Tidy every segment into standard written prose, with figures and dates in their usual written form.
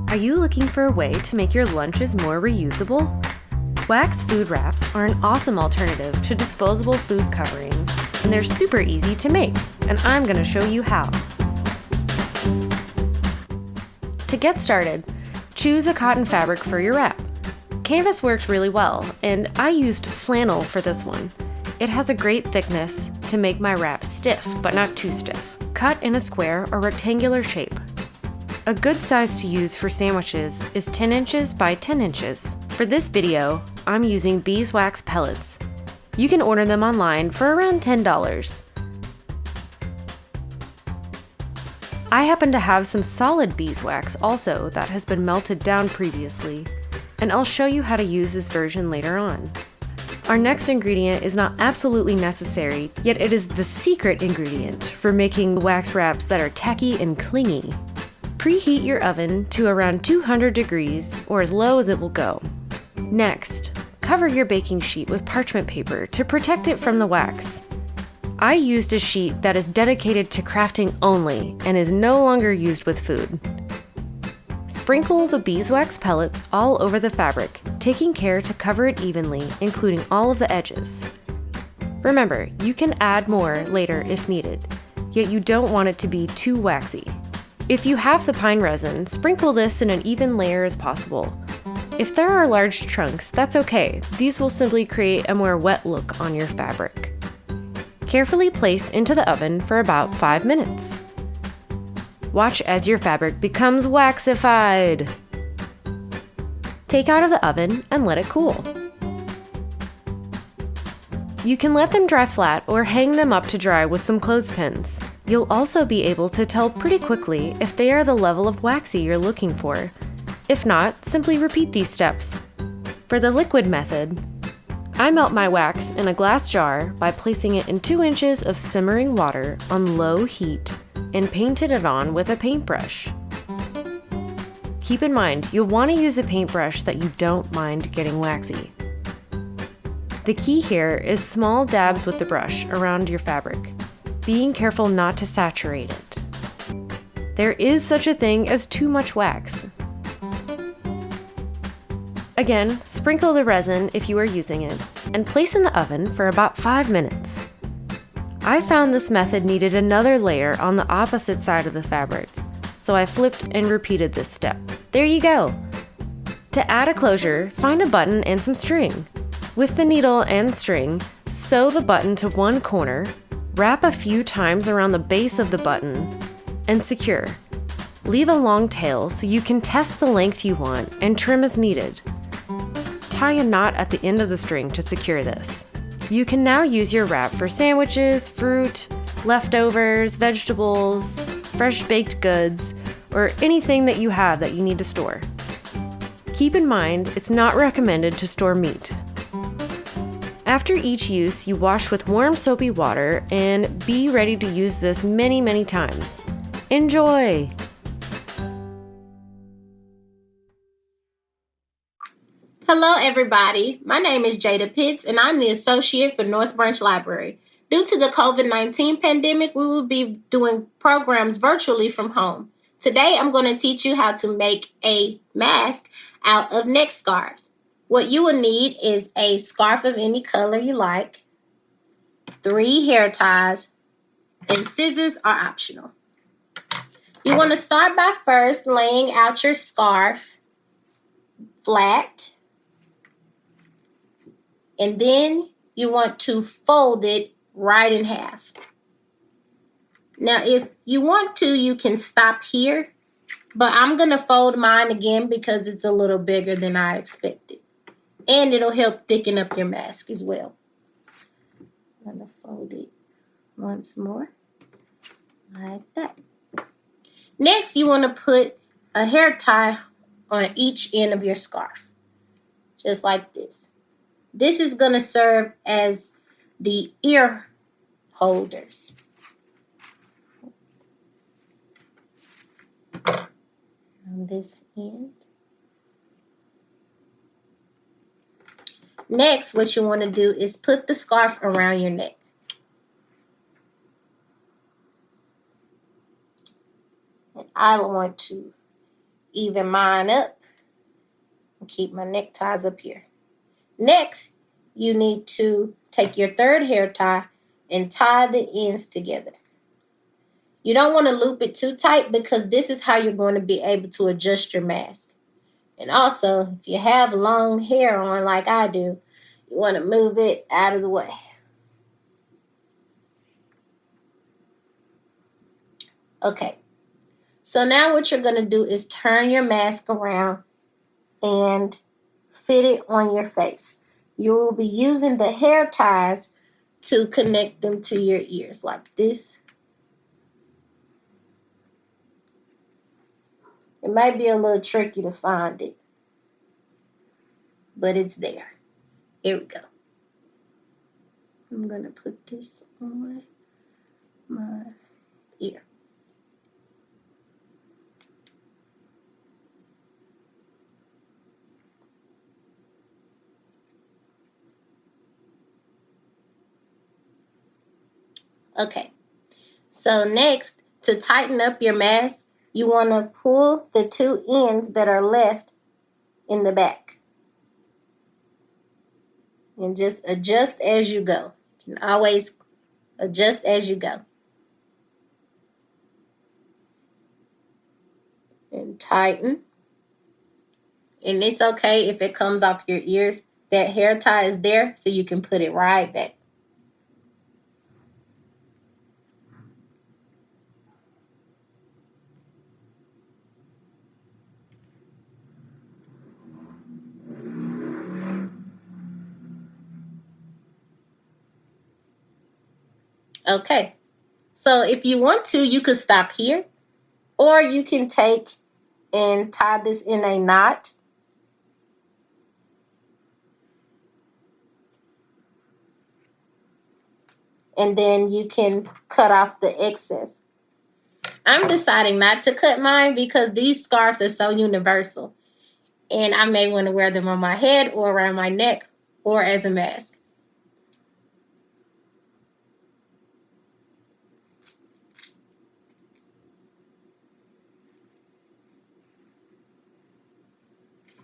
Are you looking for a way to make your lunches more reusable? Wax food wraps are an awesome alternative to disposable food coverings, and they're super easy to make, and I'm going to show you how. To get started, choose a cotton fabric for your wrap. Canvas works really well, and I used flannel for this one. It has a great thickness to make my wrap stiff, but not too stiff. Cut in a square or rectangular shape. A good size to use for sandwiches is 10 inches by 10 inches. For this video, I'm using beeswax pellets. You can order them online for around $10. I happen to have some solid beeswax also that has been melted down previously, and I'll show you how to use this version later on. Our next ingredient is not absolutely necessary, yet it is the secret ingredient for making wax wraps that are tacky and clingy. Preheat your oven to around 200 degrees or as low as it will go. Next, cover your baking sheet with parchment paper to protect it from the wax. I used a sheet that is dedicated to crafting only and is no longer used with food. Sprinkle the beeswax pellets all over the fabric, taking care to cover it evenly, including all of the edges. Remember, you can add more later if needed, yet you don't want it to be too waxy. If you have the pine resin, sprinkle this in an even layer as possible. If there are large chunks, that's okay. These will simply create a more wet look on your fabric. Carefully place into the oven for about 5 minutes. Watch as your fabric becomes waxified. Take out of the oven and let it cool. You can let them dry flat or hang them up to dry with some clothespins. You'll also be able to tell pretty quickly if they are the level of waxy you're looking for. If not, simply repeat these steps. For the liquid method, I melt my wax in a glass jar by placing it in 2 inches of simmering water on low heat and painted it on with a paintbrush. Keep in mind, you'll want to use a paintbrush that you don't mind getting waxy. The key here is small dabs with the brush around your fabric, being careful not to saturate it. There is such a thing as too much wax. Again, sprinkle the resin if you are using it, and place in the oven for about 5 minutes. I found this method needed another layer on the opposite side of the fabric, so I flipped and repeated this step. There you go! To add a closure, find a button and some string. With the needle and string, sew the button to one corner, wrap a few times around the base of the button, and secure. Leave a long tail so you can test the length you want and trim as needed. Tie a knot at the end of the string to secure this. You can now use your wrap for sandwiches, fruit, leftovers, vegetables, fresh baked goods, or anything that you have that you need to store. Keep in mind, it's not recommended to store meat. After each use, you wash with warm soapy water and be ready to use this many, many times. Enjoy! Hello everybody, my name is Jada Pitts and I'm the associate for North Branch Library. Due to the COVID-19 pandemic, we will be doing programs virtually from home. Today I'm going to teach you how to make a mask out of neck scarves. What you will need is a scarf of any color you like, 3 hair ties, and scissors are optional. You want to start by first laying out your scarf flat, and then you want to fold it right in half. Now, if you want to, you can stop here, but I'm going to fold mine again because it's a little bigger than I expected. And it'll help thicken up your mask as well. I'm going to fold it once more, like that. Next, you want to put a hair tie on each end of your scarf, just like this. This is going to serve as the ear holders. On this end. Next, what you want to do is put the scarf around your neck. And I want to even mine up and keep my neckties up here. Next, you need to take your third hair tie and tie the ends together. You don't want to loop it too tight because this is how you're going to be able to adjust your mask. And also, if you have long hair on like I do, you want to move it out of the way. Okay, so now what you're going to do is turn your mask around and fit it on your face. You will be using the hair ties to connect them to your ears like this. It might be a little tricky to find it, but it's there. Here we go. I'm going to put this on my ear. Okay, so next, to tighten up your mask, you want to pull the two ends that are left in the back. And just adjust as you go. You can always adjust as you go. And tighten. And it's okay if it comes off your ears. That hair tie is there so you can put it right back. Okay, so if you want to, you could stop here, or you can take and tie this in a knot. And then you can cut off the excess. I'm deciding not to cut mine because these scarves are so universal. And I may want to wear them on my head or around my neck or as a mask.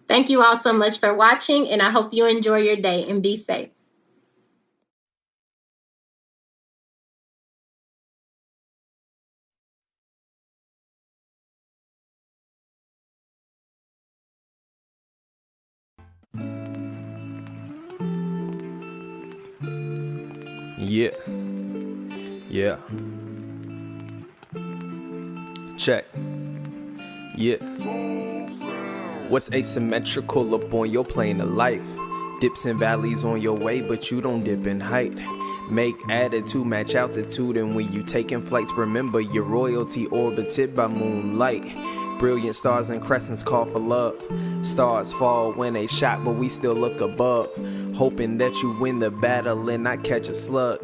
Thank you all so much for watching, and I hope you enjoy your day and be safe. Yeah. Check. Yeah. What's asymmetrical up on your plane of life? Dips and valleys on your way, but you don't dip in height. Make attitude match altitude, and when you taking flights, remember your royalty orbited by moonlight. Brilliant stars and crescents call for love. Stars fall when they shot, but we still look above, hoping that you win the battle and not catch a slug.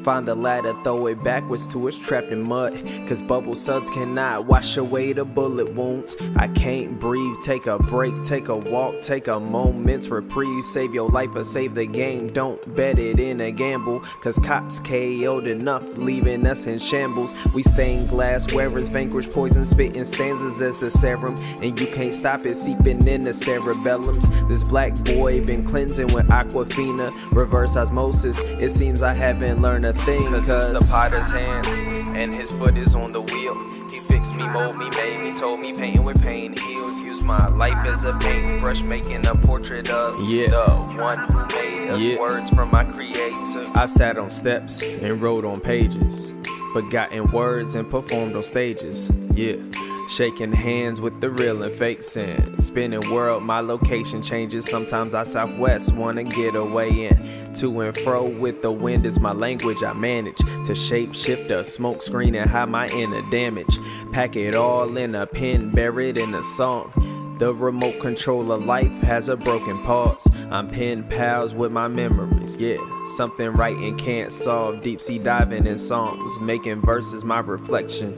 Find a ladder, throw it backwards till it's trapped in mud, cause bubble suds cannot wash away the bullet wounds. I can't breathe, take a break, take a walk, take a moment's reprieve. Save your life or save the game, don't bet it in a gamble, cause cops KO'd enough, leaving us in shambles. We stained glass wearers, vanquish poison, spitting stanzas as the serum, and you can't stop it seeping in the cerebellums. This black boy been cleansing with Aquafina, reverse osmosis. It seems I haven't learned a thing, cause it's the potter's hands and his foot is on the wheel. He fixed me, mold me, made me, told me painting with pain heals. Use my life as a paintbrush, making a portrait of the one who made us. Words from my creator. I've sat on steps and wrote on pages, forgotten words and performed on stages. Shaking hands with the real and fake sin. Spinning world, my location changes. Sometimes I southwest, wanna get away in. To and fro with the wind is my language. I manage to shape shift a smoke screen and hide my inner damage. Pack it all in a pen, buried in a song. The remote control of life has a broken pause. I'm pen pals with my memories, something writing can't solve. Deep sea diving in songs, making verses my reflection.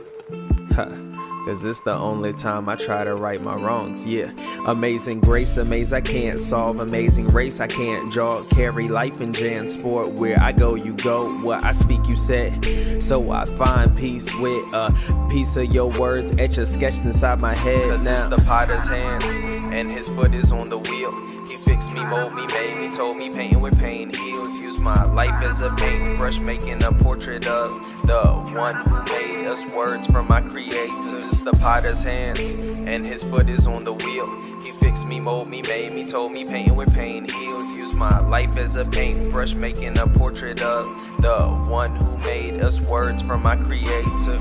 Cause it's the only time I try to right my wrongs, yeah. Amazing grace, amaze I can't solve. Amazing race, I can't jog. Carry life in Jan Sport. Where I go, you go. What I speak, you said. So I find peace with a piece of your words etched sketched inside my head. Cause now it's the potter's hands, and his foot is on the wheel. He fixed me, mold me, made me, told me painting with pain heals. Use my life as a paintbrush, making a portrait of the one who made us. Words from my creator. It's the potter's hands, and his foot is on the wheel. He fixed me, mold me, made me, told me painting with pain heals. Use my life as a paintbrush, making a portrait of the one who made us. Words from my creator.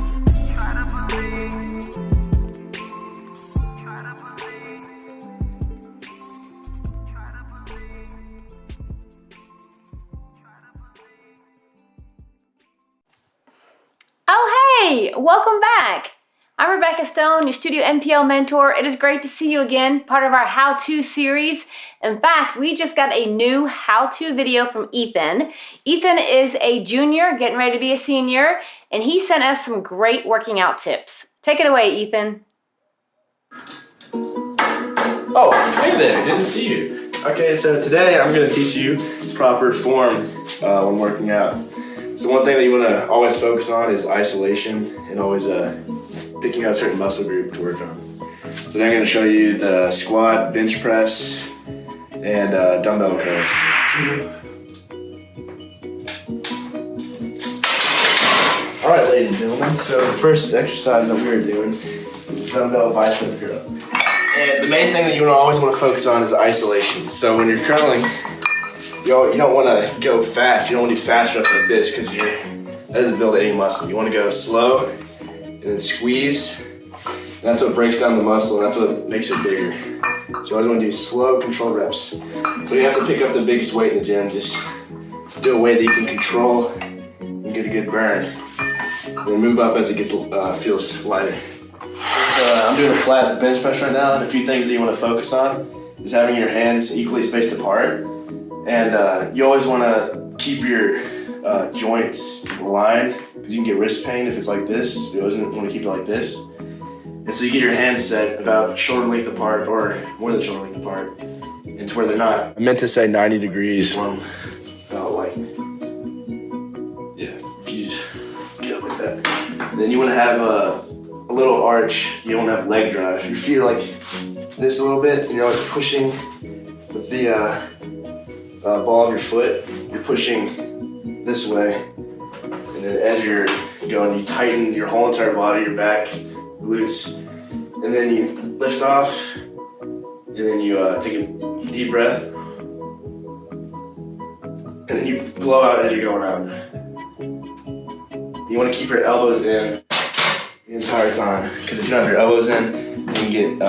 Oh, hey, welcome back. I'm Rebecca Stone, your Studio NPL mentor. It is great to see you again, part of our how-to series. In fact, we just got a new how-to video from Ethan. Ethan is a junior, getting ready to be a senior, and he sent us some great working out tips. Take it away, Ethan. Oh, hey there, didn't see you. Okay, so today I'm going to teach you proper form when working out. So one thing that you want to always focus on is isolation and always picking out a certain muscle group to work on. So today I'm going to show you the squat, bench press, and dumbbell curls. Alright, ladies and gentlemen, so the first exercise that we are doing is dumbbell bicep curl. And the main thing that you always want to focus on is isolation. So when you're curling, you don't want to go fast. You don't want to do fast reps like this because that doesn't build any muscle. You want to go slow and then squeeze. And that's what breaks down the muscle and that's what makes it bigger. So you always want to do slow, controlled reps. So you have to pick up the biggest weight in the gym. Just do a weight that you can control and get a good burn. And then move up as it feels lighter. I'm doing a flat bench press right now, and a few things that you want to focus on is having your hands equally spaced apart. And you always want to keep your joints aligned because you can get wrist pain if it's like this. You always want to keep it like this. And so you get your hands set about shoulder length apart or more than shoulder length apart and to where they're not. I meant to say 90 degrees from like, yeah, if you just get up like that. And then you want to have a little arch. You don't have leg drive. Your feet are like this a little bit and you're like pushing with the ball of your foot, you're pushing this way, and then as you're going, you tighten your whole entire body, your back, glutes, and then you lift off, and then you take a deep breath, and then you blow out as you're going out. You want to keep your elbows in the entire time, because if you don't have your elbows in, you can get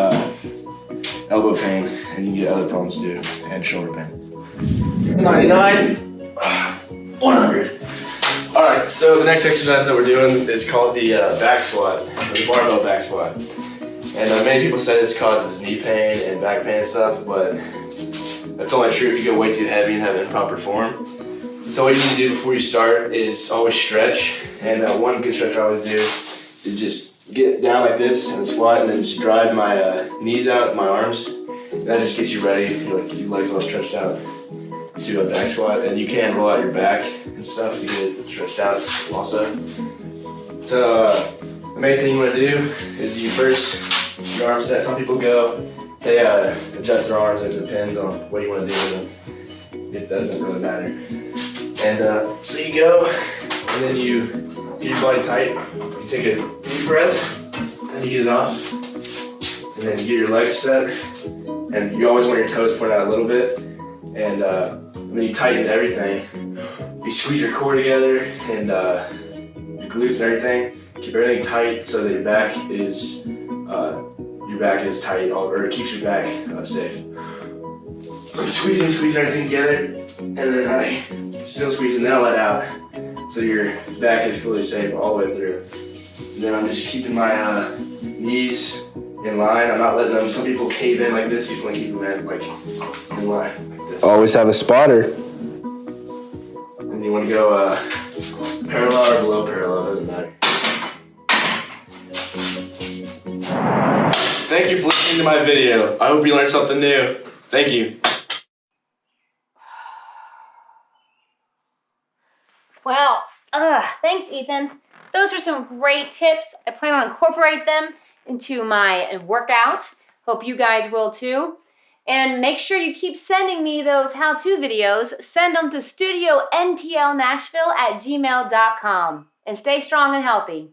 elbow pain, and you can get other problems too, and shoulder pain. 99, 100. All right, so the next exercise that we're doing is called the back squat, or the barbell back squat. And many people say this causes knee pain and back pain and stuff, but that's only true if you go way too heavy and have improper form. So what you need to do before you start is always stretch. And one good stretch I always do is just get down like this and squat, and then just drive my knees out with my arms. And that just gets you ready, your legs all stretched out to a back squat, and you can roll out your back and stuff to get it stretched out also. So the main thing you want to do is you first, your arm set. Some people they adjust their arms. It depends on what you want to do with them. It doesn't really matter. And so you go, and then you get your body tight. You take a deep breath, and you get it off. And then you get your legs set, and you always want your toes pointed out a little bit. And then you tighten everything. You squeeze your core together and your glutes and everything. Keep everything tight so that your back is tight, or it keeps your back safe. So I'm squeezing everything together, and then I still squeeze and then I let out. So your back is fully safe all the way through. And then I'm just keeping my knees in line. I'm not letting them. Some people cave in like this. You just want to keep them in line like this. Always have a spotter. And you want to go parallel or below parallel, doesn't matter. Thank you for listening to my video. I hope you learned something new. Thank you. Wow. Thanks, Ethan. Those are some great tips. I plan on incorporating them into my workouts. Hope you guys will too. And make sure you keep sending me those how-to videos. Send them to Studio NPL Nashville at gmail.com. And stay strong and healthy.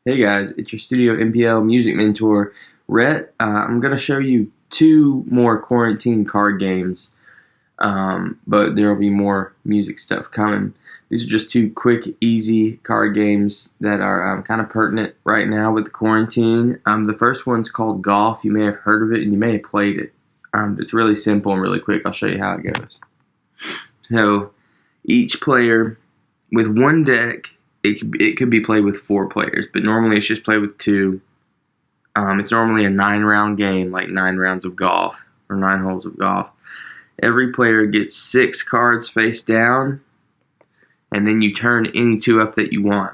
Hey guys, it's your Studio NPL music mentor, Rhett. I'm going to show you 2 more quarantine card games, but there will be more music stuff coming. These are just 2 quick, easy card games that are kind of pertinent right now with the quarantine. The first one's called Golf. You may have heard of it and you may have played it. It's really simple and really quick. I'll show you how it goes. So each player with 1 deck, it could be played with 4 players, but normally it's just played with 2. It's normally a 9-round game, like 9 rounds of golf or 9 holes of golf. Every player gets 6 cards face down, and then you turn any 2 up that you want.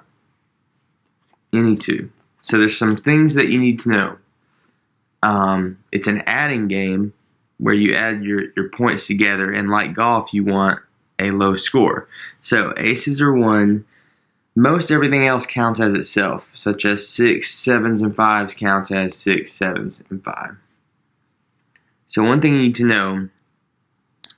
Any 2. So there's some things that you need to know. It's an adding game where you add your points together, and like golf, you want a low score. So aces are 1. Most everything else counts as itself, such as 6, 7s, and 5s counts as 6, 7s, and 5. So one thing you need to know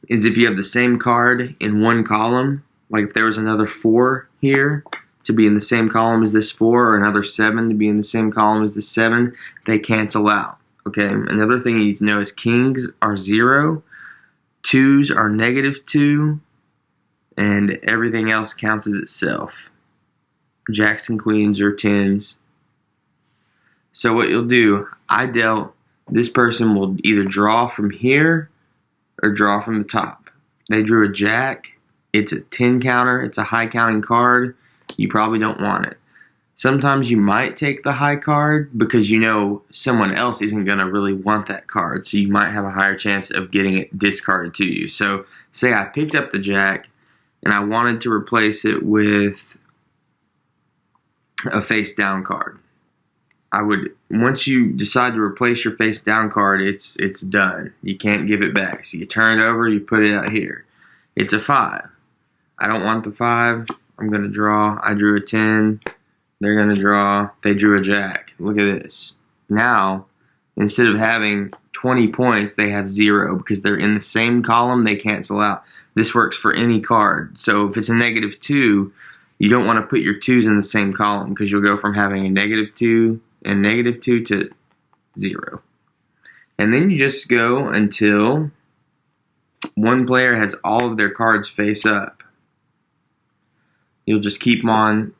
is if you have the same card in one column, like if there was another 4 here to be in the same column as this 4, or another 7 to be in the same column as the 7, they cancel out. Okay, another thing you need to know is kings are 0, 2s are -2, and everything else counts as itself. Jacks and queens are 10s. So what you'll do, I dealt, this person will either draw from here or draw from the top. They drew a jack. It's a 10 counter. It's a high counting card. You probably don't want it. Sometimes you might take the high card because you know someone else isn't going to really want that card, so you might have a higher chance of getting it discarded to you. So say I picked up the jack and I wanted to replace it with a face down card. Once you decide to replace your face down card, it's done. You can't give it back. So you turn it over, you put it out here. It's a 5. I don't want the 5. I'm going to draw. I drew a 10. They're going to draw. They drew a jack. Look at this. Now, instead of having 20 points, they have 0 because they're in the same column. They cancel out. This works for any card. So if it's a -2, you don't want to put your 2s in the same column because you'll go from having a -2 and -2 to 0. And then you just go until one player has all of their cards face up. You'll just keep on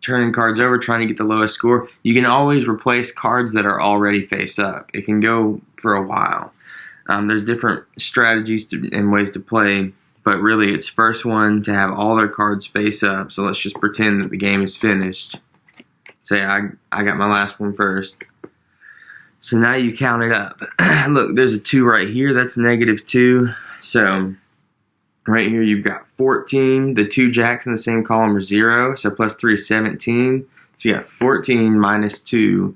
turning cards over, trying to get the lowest score. You can always replace cards that are already face up. It can go for a while. There's different strategies and ways to play, but really it's first one to have all their cards face up. So let's just pretend that the game is finished. Say I got my last one first. So now you count it up. Look, there's a 2 right here. That's -2. So right here you've got 14. The 2 jacks in the same column are 0. So plus 3 is 17. So you got 14 minus 2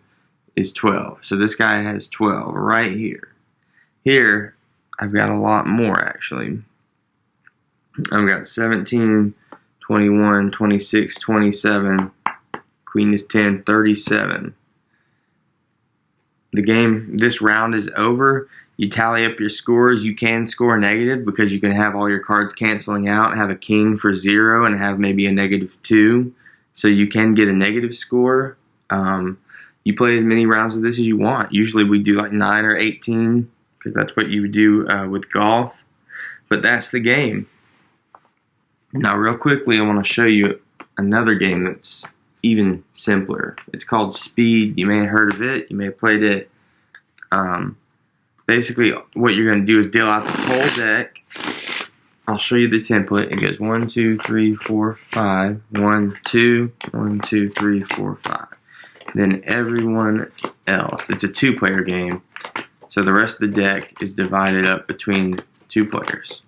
is 12. So this guy has 12 right here. Here, I've got a lot more actually. I've got 17, 21, 26, 27. Queen is 10, 37. The game, this round is over. You tally up your scores. You can score negative because you can have all your cards canceling out, have a king for 0, and have maybe a -2. So you can get a negative score. You play as many rounds of this as you want. Usually we do like 9 or 18 because that's what you would do with golf. But that's the game. Now real quickly I want to show you another game that's even simpler. It's called Speed. You may have heard of it. You may have played it. Basically, what you're going to do is deal out the whole deck. I'll show you the template. It goes 1, 2, 3, 4, 5. 1, 2, 1, 2, 3, 4, 5. Then everyone else. It's a 2-player game. So the rest of the deck is divided up between 2 players.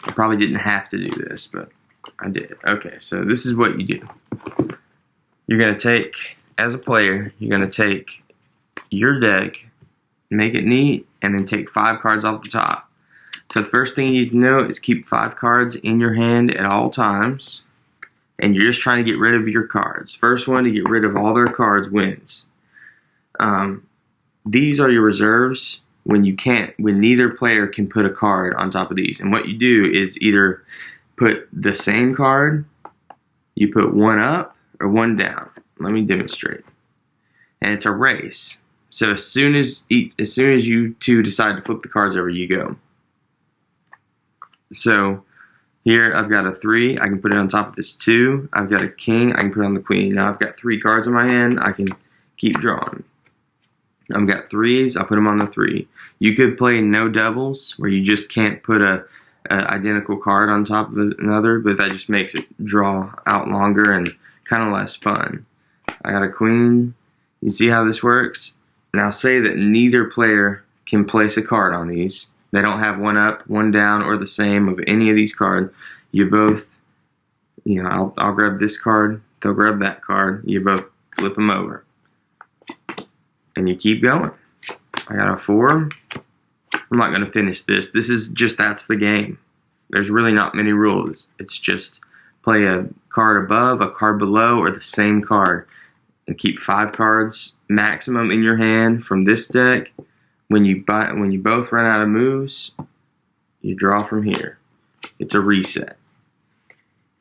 I probably didn't have to do this, but I did. Okay, so this is what you do. You're going to take, as a player, you're going to take your deck, make it neat, and then take 5 cards off the top. So the first thing you need to know is keep 5 cards in your hand at all times, and you're just trying to get rid of your cards. First one to get rid of all their cards wins. These are your reserves when neither player can put a card on top of these. And what you do is either put the same card, you put one up or one down. Let me demonstrate. And it's a race. So as soon as you two decide to flip the cards over, you go. So here I've got a 3. I can put it on top of this 2. I've got a king. I can put it on the queen. Now I've got 3 cards in my hand. I can keep drawing. I've got 3s. I'll put them on the 3. You could play no doubles, where you just can't put a identical card on top of another, but that just makes it draw out longer and kind of less fun. I got a queen. You see how this works? Now say that neither player can place a card on these. They don't have one up, one down, or the same of any of these cards. You both, I'll grab this card. They'll grab that card. You both flip them over. And you keep going. I got a 4. I'm not going to finish this. That's the game. There's really not many rules. It's just play a card above, a card below, or the same card. And keep 5 cards maximum in your hand from this deck. When you both run out of moves, you draw from here. It's a reset.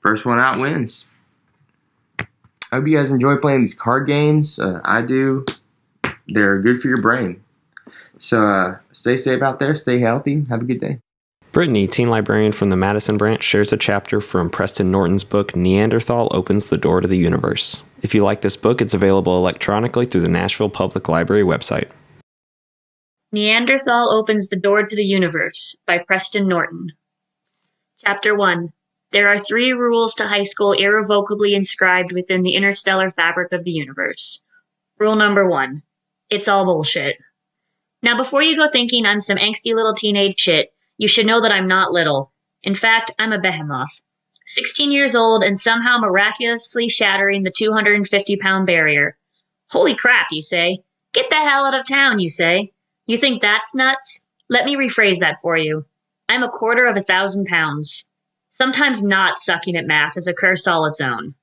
First one out wins. I hope you guys enjoy playing these card games. I do. They're good for your brain. So stay safe out there. Stay healthy. Have a good day. Brittany, teen librarian from the Madison branch, shares a chapter from Preston Norton's book, Neanderthal Opens the Door to the Universe. If you like this book, it's available electronically through the Nashville Public Library website. Neanderthal Opens the Door to the Universe by Preston Norton. Chapter 1. There are 3 rules to high school irrevocably inscribed within the interstellar fabric of the universe. Rule number 1. It's all bullshit. Now, before you go thinking I'm some angsty little teenage shit, you should know that I'm not little. In fact, I'm a behemoth. 16 years old and somehow miraculously shattering the 250-pound barrier. Holy crap, you say. Get the hell out of town, you say. You think that's nuts? Let me rephrase that for you. I'm 1,250 pounds. Sometimes not sucking at math is a curse all its own.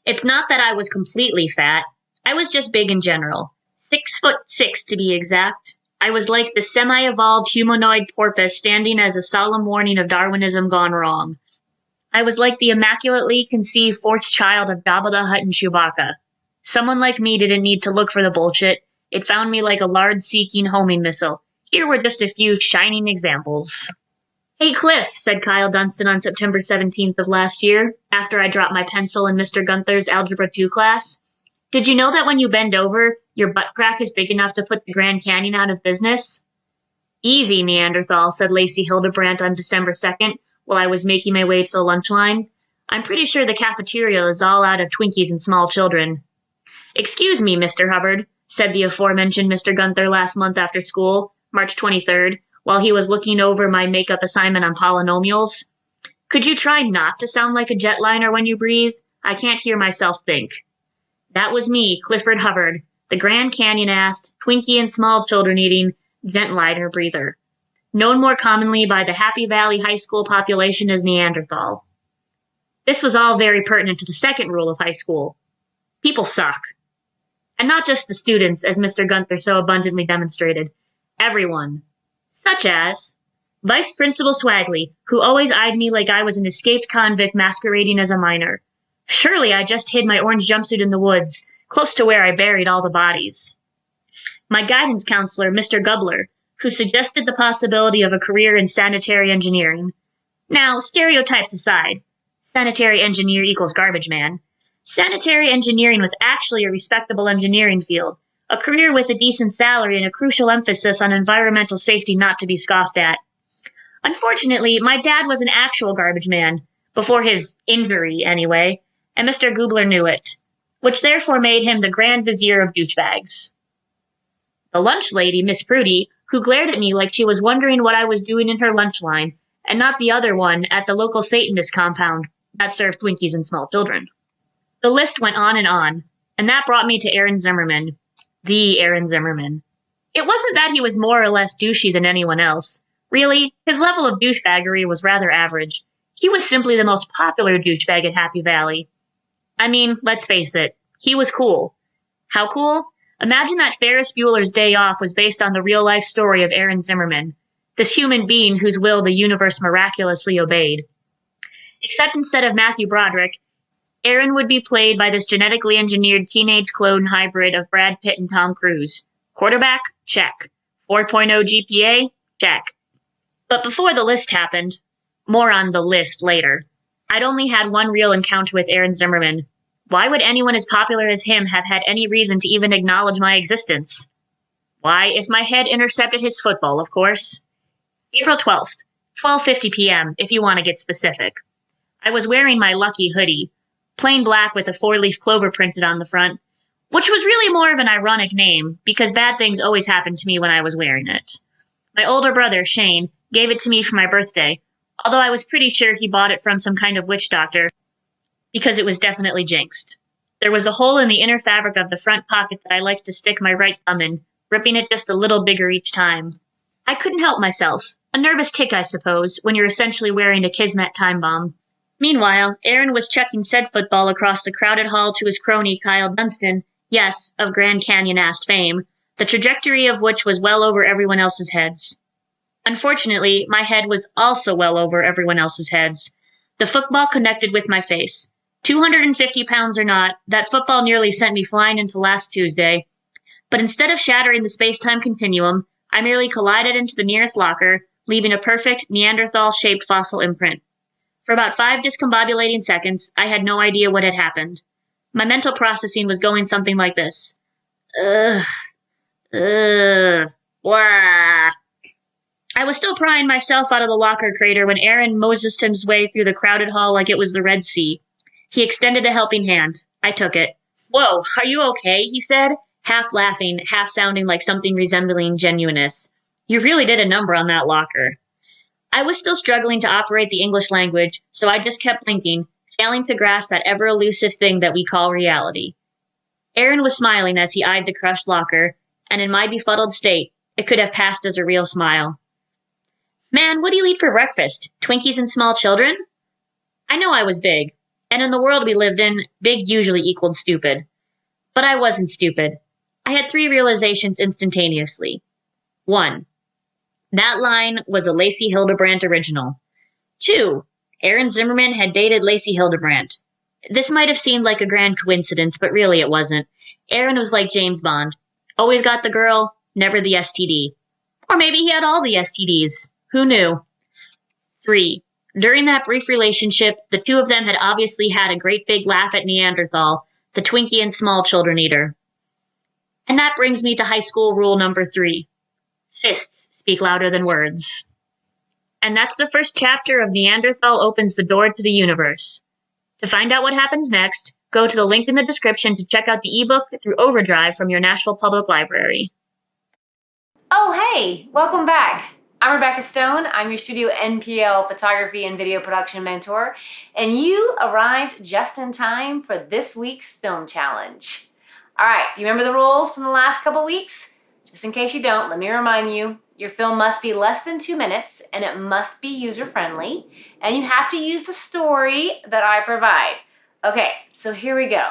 It's not that I was completely fat. I was just big in general. 6'6" to be exact. I was like the semi-evolved humanoid porpoise standing as a solemn warning of Darwinism gone wrong. I was like the immaculately conceived fourth child of Jabba the Hutt and Chewbacca. Someone like me didn't need to look for the bullshit. It found me like a lard-seeking homing missile. Here were just a few shining examples. Hey, Cliff, said Kyle Dunstan on September 17th of last year, after I dropped my pencil in Mr. Gunther's Algebra 2 class. Did you know that when you bend over, your butt crack is big enough to put the Grand Canyon out of business? Easy, Neanderthal, said Lacey Hildebrandt on December 2nd, while I was making my way to the lunch line. I'm pretty sure the cafeteria is all out of Twinkies and small children. Excuse me, Mr. Hubbard, said the aforementioned Mr. Gunther last month after school, March 23rd, while he was looking over my makeup assignment on polynomials. Could you try not to sound like a jetliner when you breathe? I can't hear myself think. That was me, Clifford Hubbard, the Grand Canyon-assed, Twinkie and small children-eating, jetliner breather, known more commonly by the Happy Valley High School population as Neanderthal. This was all very pertinent to the second rule of high school. People suck. And not just the students, as Mr. Gunther so abundantly demonstrated. Everyone. Such as Vice Principal Swagley, who always eyed me like I was an escaped convict masquerading as a minor. Surely I just hid my orange jumpsuit in the woods, close to where I buried all the bodies. My guidance counselor, Mr. Gubler, who suggested the possibility of a career in sanitary engineering. Now, stereotypes aside, sanitary engineer equals garbage man. Sanitary engineering was actually a respectable engineering field, a career with a decent salary and a crucial emphasis on environmental safety not to be scoffed at. Unfortunately, my dad was an actual garbage man, before his injury anyway, and Mr. Gubler knew it, which therefore made him the Grand Vizier of douchebags. The lunch lady, Miss Prudy, who glared at me like she was wondering what I was doing in her lunch line, and not the other one at the local Satanist compound, that served Twinkies and small children. The list went on, and that brought me to Aaron Zimmerman. The Aaron Zimmerman. It wasn't that he was more or less douchey than anyone else. Really, his level of douchebaggery was rather average. He was simply the most popular douchebag at Happy Valley. I mean, let's face it, he was cool. How cool? Imagine that Ferris Bueller's Day Off was based on the real-life story of Aaron Zimmerman, this human being whose will the universe miraculously obeyed. Except instead of Matthew Broderick, Aaron would be played by this genetically engineered teenage clone hybrid of Brad Pitt and Tom Cruise. Quarterback? Check. 4.0 GPA? Check. But before the list happened, more on the list later, I'd only had one real encounter with Aaron Zimmerman. Why would anyone as popular as him have had any reason to even acknowledge my existence? Why, if my head intercepted his football, of course. April 12th, 12:50 p.m., if you want to get specific. I was wearing my lucky hoodie, plain black with a 4-leaf clover printed on the front, which was really more of an ironic name, because bad things always happened to me when I was wearing it. My older brother, Shane, gave it to me for my birthday, although I was pretty sure he bought it from some kind of witch doctor, because it was definitely jinxed. There was a hole in the inner fabric of the front pocket that I liked to stick my right thumb in, ripping it just a little bigger each time. I couldn't help myself. A nervous tic, I suppose, when you're essentially wearing a Kismet time bomb. Meanwhile, Aaron was chucking said football across the crowded hall to his crony Kyle Dunstan, yes, of Grand Canyon-assed fame, the trajectory of which was well over everyone else's heads. Unfortunately, my head was also well over everyone else's heads. The football connected with my face. 250 pounds or not, that football nearly sent me flying into last Tuesday. But instead of shattering the space-time continuum, I merely collided into the nearest locker, leaving a perfect Neanderthal-shaped fossil imprint. For about 5 discombobulating seconds, I had no idea what had happened. My mental processing was going something like this. Ugh. Blah. I was still prying myself out of the locker crater when Aaron mosesed his way through the crowded hall like it was the Red Sea. He extended a helping hand. I took it. "Whoa, are you okay?" he said, half laughing, half sounding like something resembling genuineness. "You really did a number on that locker." I was still struggling to operate the English language, so I just kept blinking, failing to grasp that ever-elusive thing that we call reality. Aaron was smiling as he eyed the crushed locker, and in my befuddled state, it could have passed as a real smile. "Man, what do you eat for breakfast? Twinkies and small children?" I know I was big, and in the world we lived in, big usually equaled stupid. But I wasn't stupid. I had 3 realizations instantaneously. 1. That line was a Lacey Hildebrandt original. 2. Aaron Zimmerman had dated Lacey Hildebrandt. This might have seemed like a grand coincidence, but really it wasn't. Aaron was like James Bond. Always got the girl, never the STD. Or maybe he had all the STDs. Who knew? 3. During that brief relationship, the two of them had obviously had a great big laugh at Neanderthal, the Twinkie and small children eater. And that brings me to high school rule number 3. Fists speak louder than words. And that's the first chapter of Neanderthal Opens the Door to the Universe. To find out what happens next, go to the link in the description to check out the ebook through Overdrive from your Nashville Public Library. Oh, hey, welcome back. I'm Rebecca Stone. I'm your Studio NPL photography and video production mentor, and you arrived just in time for this week's film challenge. All right, do you remember the rules from the last couple weeks? Just in case you don't, let me remind you, your film must be less than 2 minutes, and it must be user-friendly, and you have to use the story that I provide. Okay, so here we go.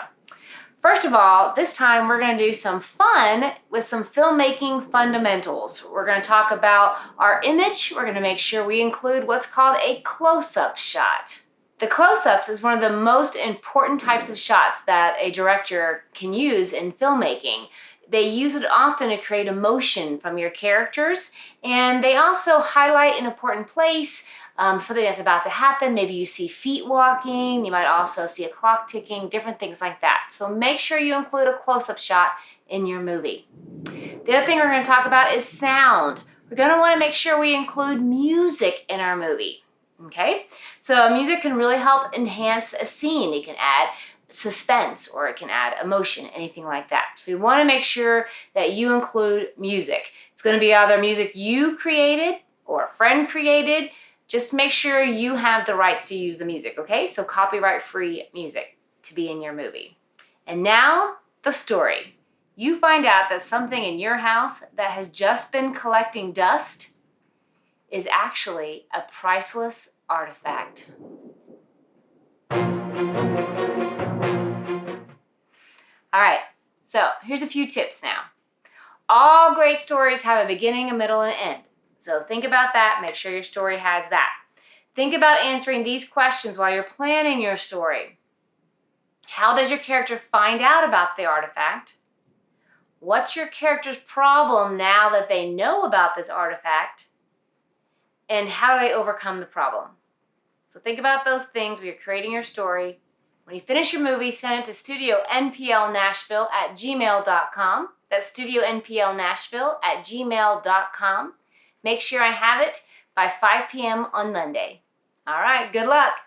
First of all, this time we're going to do some fun with some filmmaking fundamentals. We're going to talk about our image. We're going to make sure we include what's called a close-up shot. The close-ups is one of the most important types of shots that a director can use in filmmaking. They use it often to create emotion from your characters, and they also highlight an important place, something that's about to happen. Maybe you see feet walking, you might also see a clock ticking, different things like that. So make sure you include a close-up shot in your movie. The other thing we're going to talk about is sound. We're going to want to make sure we include music in our movie. Okay? So music can really help enhance a scene. It can add suspense, or it can add emotion, anything like that. So you want to make sure that you include music. It's going to be either music you created or a friend created, Just make sure you have the rights to use the music, okay? So copyright-free music to be in your movie. And now, the story. You find out that something in your house that has just been collecting dust is actually a priceless artifact. All right, so here's a few tips now. All great stories have a beginning, a middle, and an end. So think about that. Make sure your story has that. Think about answering these questions while you're planning your story. How does your character find out about the artifact? What's your character's problem now that they know about this artifact? And how do they overcome the problem? So think about those things when you're creating your story. When you finish your movie, send it to Studio NPL Nashville at gmail.com. That's Studio NPL Nashville at gmail.com. Make sure I have it by 5 p.m. on Monday. All right, good luck.